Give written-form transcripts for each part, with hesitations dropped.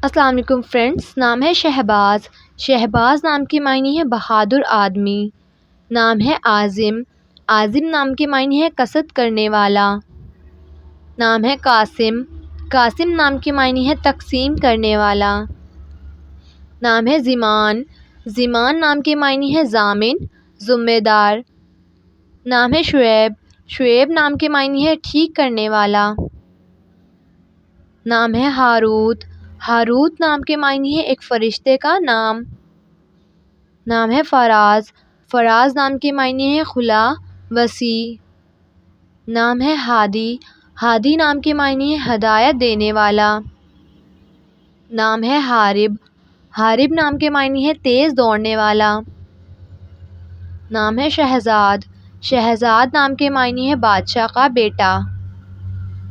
السلام علیکم فرینڈس، نام ہے شہباز۔ شہباز نام کے معنی ہے بہادر آدمی۔ نام ہے عازم۔ عازم نام کے معنی ہے کسرت کرنے والا۔ نام ہے قاسم۔ قاسم نام کے معنی ہے تقسیم کرنے والا۔ نام ہے زمان۔ زمان نام کے معنی ہے ضامن، ذمہ دار۔ نام ہے شعیب۔ شعیب نام کے معنی ہے ٹھیک کرنے والا۔ نام ہے ہاروت۔ ہاروت نام کے معنی ہے ایک فرشتے کا نام۔ نام ہے فراز۔ فراز نام کے معنی ہے کھلا، وسیع۔ نام ہے ہادی۔ ہادی نام کے معنی ہے ہدایت دینے والا۔ نام ہے حارب۔ حارب نام کے معنی ہے تیز دوڑنے والا۔ نام ہے شہزاد۔ شہزاد نام کے معنی ہے بادشاہ کا بیٹا۔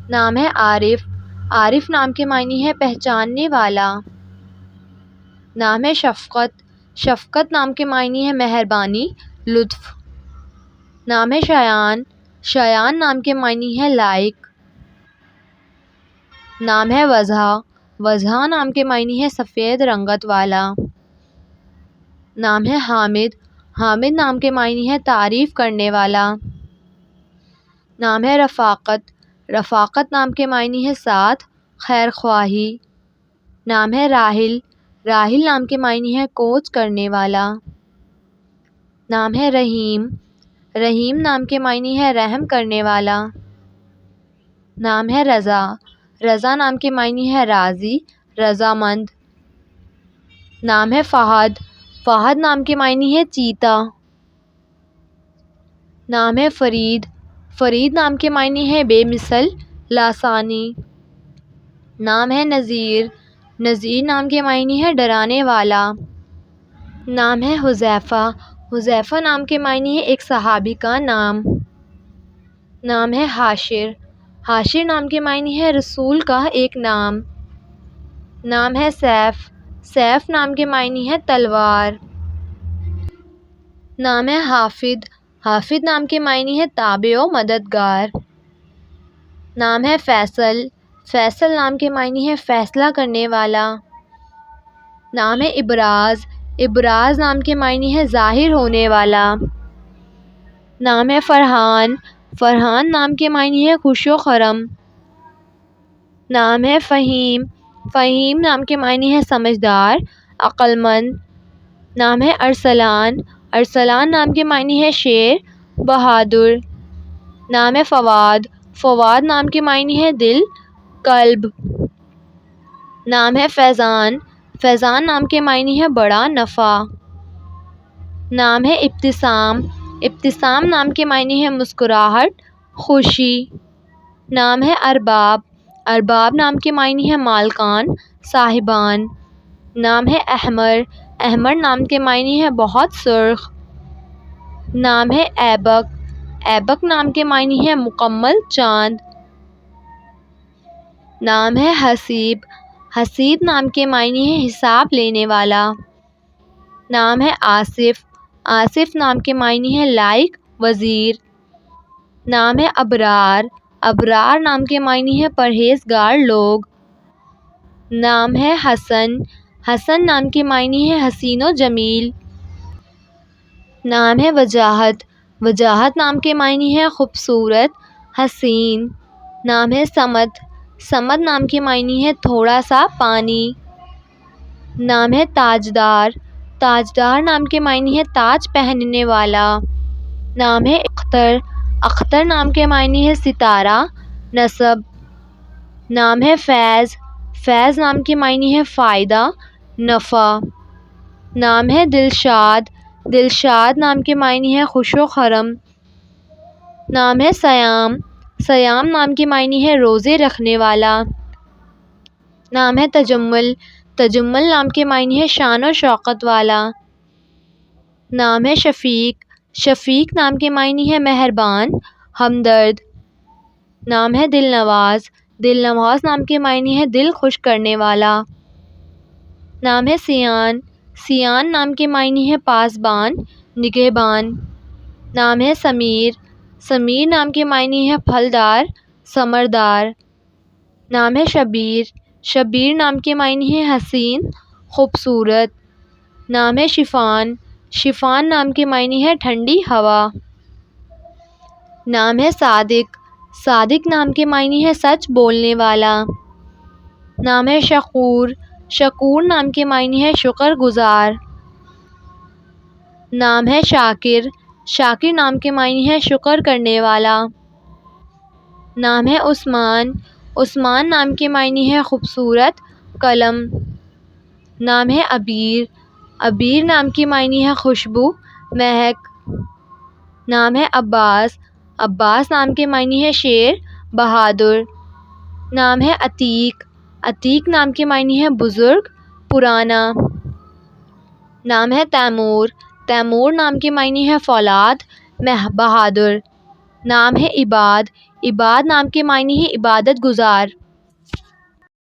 نام ہے عارف۔ عارف نام کے معنی ہے پہچاننے والا۔ نام ہے شفقت۔ شفقت نام کے معنی ہے مہربانی، لطف۔ نام ہے شایان۔ شایان نام کے معنی ہے لائق۔ نام ہے وضحیٰ۔ وضحیٰ نام کے معنی ہے سفید رنگت والا۔ نام ہے حامد۔ حامد نام کے معنی ہے تعریف کرنے والا۔ نام ہے رفاقت۔ رفاقت نام کے معنی ہے ساتھ، خیر خواہی۔ نام ہے راحل۔ راحل نام کے معنی ہے کوچ کرنے والا۔ نام ہے رحیم۔ رحیم نام کے معنی ہے رحم کرنے والا۔ نام ہے رضا۔ رضا نام کے معنی ہے راضی، رضامند۔ نام ہے فہد۔ فہد نام کے معنی ہے چیتا۔ نام ہے فرید۔ فرید نام کے معنی ہے بے مثل، لاثانی۔ نام ہے نذیر۔ نذیر نام کے معنی ہے ڈرانے والا۔ نام ہے حذیفہ۔ حذیفہ نام کے معنی ہے ایک صحابی کا نام۔ نام ہے حاشر۔ حاشر نام کے معنی ہے رسول کا ایک نام۔ نام ہے سیف۔ سیف نام کے معنی ہے تلوار۔ نام ہے حافظ۔ حافظ نام کے معنی ہے تابع و مددگار۔ نام ہے فیصل۔ فیصل نام کے معنی ہے فیصلہ کرنے والا۔ نام ہے ابراز۔ ابراز نام کے معنی ہے ظاہر ہونے والا۔ نام ہے فرحان۔ فرحان نام کے معنی ہے خوش و خرم۔ نام ہے فہیم۔ فہیم نام کے معنی ہے سمجھدار، عقل مند۔ نام ہے ارسلان۔ ارسلان نام کے معنی ہے شیر، بہادر۔ نام ہے فواد۔ فواد نام کے معنی ہے دل، قلب۔ نام ہے فیضان۔ فیضان نام کے معنی ہے بڑا نفع۔ نام ہے ابتسام۔ ابتسام نام کے معنی ہے مسکراہٹ، خوشی۔ نام ہے ارباب۔ ارباب نام کے معنی ہے مالکان، صاحبان۔ نام ہے احمر۔ احمر نام کے معنی ہے بہت سرخ۔ نام ہے ایبک۔ ایبک نام کے معنی ہے مکمل چاند۔ نام ہے حسیب۔ حسیب نام کے معنی ہے حساب لینے والا۔ نام ہے آصف۔ آصف نام کے معنی ہے لائق، وزیر۔ نام ہے ابرار۔ ابرار نام کے معنی ہے پرہیزگار لوگ۔ نام ہے حسن۔ حسن نام کے معنی ہے حسین و جمیل۔ نام ہے وجاہت۔ وجاہت نام کے معنی ہے خوبصورت، حسین۔ نام ہے سمد۔ سمد نام کے معنی ہے تھوڑا سا پانی۔ نام ہے تاجدار۔ تاجدار نام کے معنی ہے تاج پہننے والا۔ نام ہے اختر۔ اختر نام کے معنی ہے ستارہ، نسب۔ نام ہے فیض۔ فیض نام کے معنی ہے فائدہ، نفع۔ نام ہے دلشاد۔ دلشاد نام کے معنی ہے خوش و خرم۔ نام ہے سیام۔ سیام نام کے معنی ہے روزے رکھنے والا۔ نام ہے تجمل۔ تجمل نام کے معنی ہے شان و شوکت والا۔ نام ہے شفیق۔ شفیق نام کے معنی ہے مہربان، ہمدرد۔ نام ہے دلنواز۔ دلنواز نام کے معنی ہے دل خوش کرنے والا۔ نام ہے سیان۔ سیان نام کے معنی ہے پاسبان، نگہبان۔ نام ہے سمیر۔ سمیر نام کے معنی ہے پھلدار، ثمردار۔ نام ہے شبیر۔ شبیر نام کے معنی ہے حسین خوبصورت۔ نام ہے شفان، شفان نام کے معنی ہے ٹھنڈی ہوا۔ نام ہے صادق، صادق نام کے معنی ہے سچ بولنے والا۔ نام ہے شکور، شکور نام کے معنی ہے شکر گزار۔ نام ہے شاکر، شاکر نام کے معنی ہے شکر کرنے والا۔ نام ہے عثمان، عثمان نام کے معنی ہے خوبصورت قلم۔ نام ہے عبیر، عبیر نام کے معنی ہے خوشبو مہک۔ نام ہے عباس، عباس نام کے معنی ہے شیر بہادر۔ نام ہے عتیق، عتیق نام کے معنی ہے بزرگ پرانا۔ نام ہے تیمور، تیمور نام کے معنی ہے فولاد بہادر۔ نام ہے عباد، عباد نام کے معنی ہے عبادت گزار۔